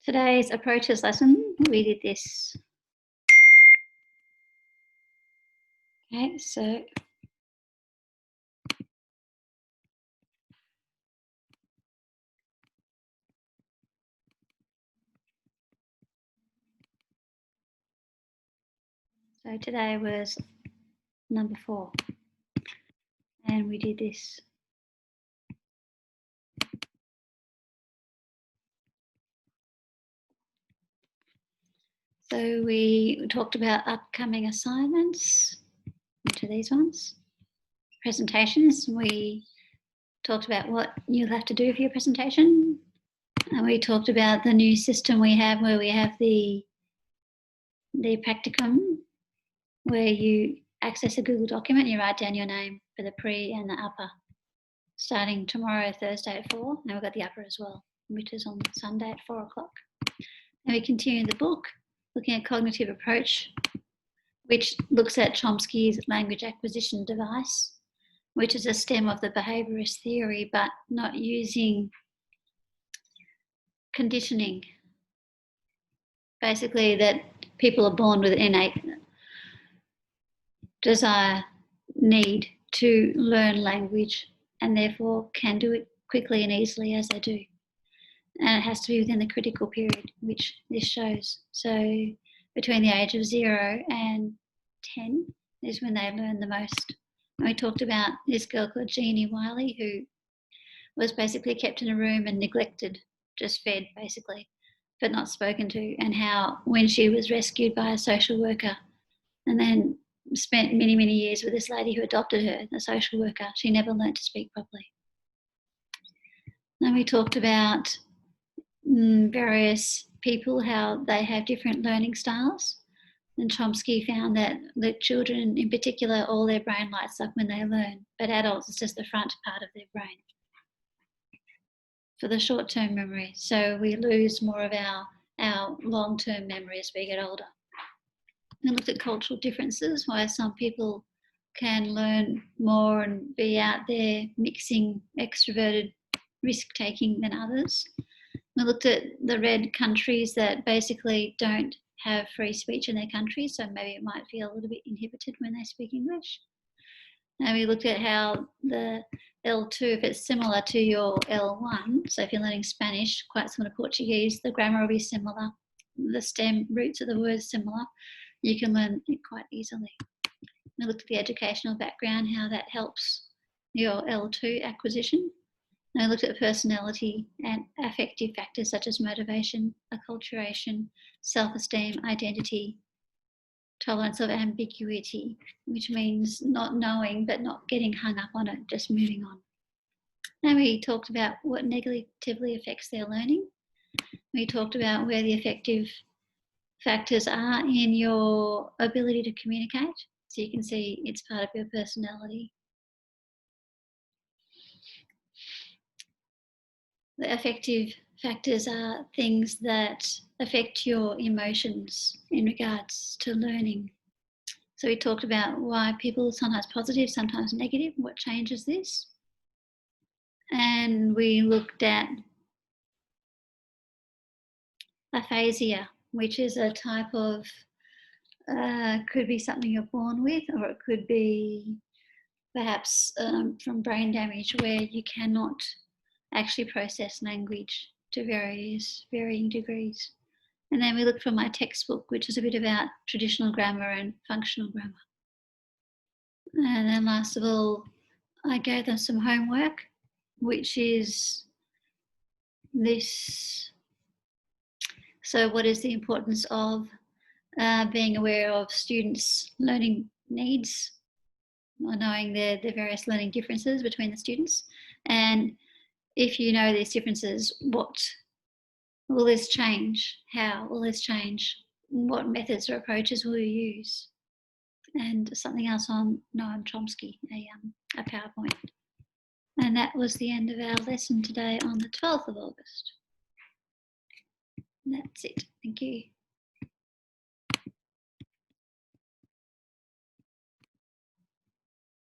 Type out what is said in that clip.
Today's approaches lesson, we did this. Okay, so today was number 4, and we did this. So we talked about upcoming assignments, which are these ones. Presentations, we talked about what you'll have to do for your presentation. And we talked about the new system we have where we have the practicum, where you access a Google document, you write down your name for the pre and the upper, starting tomorrow, Thursday at 4. Now we've got the upper as well, which is on Sunday at 4 o'clock. And we continue the book, looking at cognitive approach, which looks at Chomsky's language acquisition device, which is a stem of the behaviourist theory, but not using conditioning. Basically, that people are born with an innate desire, need to learn language, and therefore can do it quickly and easily as they do. And it has to be within the critical period, which this shows. So between the age of 0 and 10 is when they learn the most. And we talked about this girl called Jeannie Wiley, who was basically kept in a room and neglected, just fed basically, but not spoken to, and how when she was rescued by a social worker and then spent many, many years with this lady who adopted her, the social worker, she never learned to speak properly. Then we talked about various people, how they have different learning styles. And Chomsky found that the children in particular, all their brain lights up when they learn, but adults, it's just the front part of their brain for the short-term memory. So we lose more of our long-term memory as we get older. And looked at cultural differences, why some people can learn more and be out there mixing extroverted risk-taking than others. We looked at the red countries that basically don't have free speech in their country, so maybe it might feel a little bit inhibited when they speak English. And we looked at how the L2, if it's similar to your L1, so if you're learning Spanish, quite similar to Portuguese, the grammar will be similar, the stem roots of the words similar, you can learn it quite easily. We looked at the educational background, how that helps your L2 acquisition. And I looked at personality and affective factors such as motivation, acculturation, self-esteem, identity, tolerance of ambiguity, which means not knowing but not getting hung up on it, just moving on. Then we talked about what negatively affects their learning. We talked about where the affective factors are in your ability to communicate. So you can see it's part of your personality. The affective factors are things that affect your emotions in regards to learning. So we talked about why people sometimes positive, sometimes negative, what changes this. And we looked at aphasia, which is a type of, could be something you're born with, or it could be perhaps from brain damage where you cannot actually process language to varying degrees. And then we looked from my textbook, which is a bit about traditional grammar and functional grammar. And then last of all, I gave them some homework, which is this. So what is the importance of being aware of students' learning needs, or knowing the various learning differences between the students? And if you know these differences, what will this change? How will this change? What methods or approaches will you use? And something else on Noam Chomsky, a PowerPoint. And that was the end of our lesson today on the 12th of August. That's it. Thank you.